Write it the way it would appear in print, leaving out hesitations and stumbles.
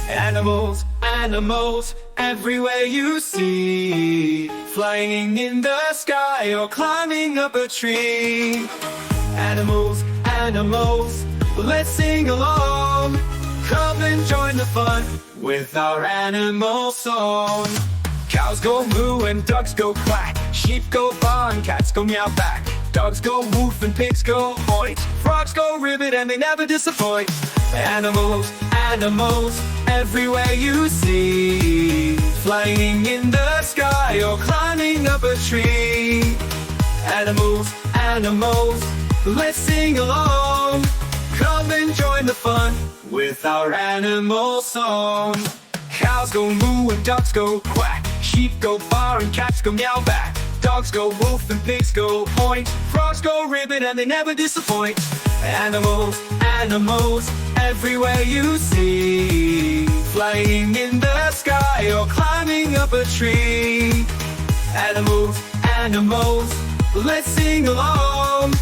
Animals, animals, everywhere you see. Flying in the sky or climbing up a tree. Animals, animals, let's sing along. Come and join the fun with our animal song. Cows go moo and ducks go quack. Sheep go baa and cats go meow back. Dogs go woof and pigs go hoit. Frogs go ribbit and they never disappoint. Animals, animals, everywhere you see. Flying in the sky or climbing up a tree. Animals, animals, let's sing along. Come and join the fun with our animal song. Cows go moo and ducks go quack. Sheep go baa and cats go meow back. Dogs go woof and pigs go point. Frogs go ribbit and they never disappoint. Animals, animals, everywhere you see. Flying in the sky or climbing up a tree. Animals, animals, let's sing along.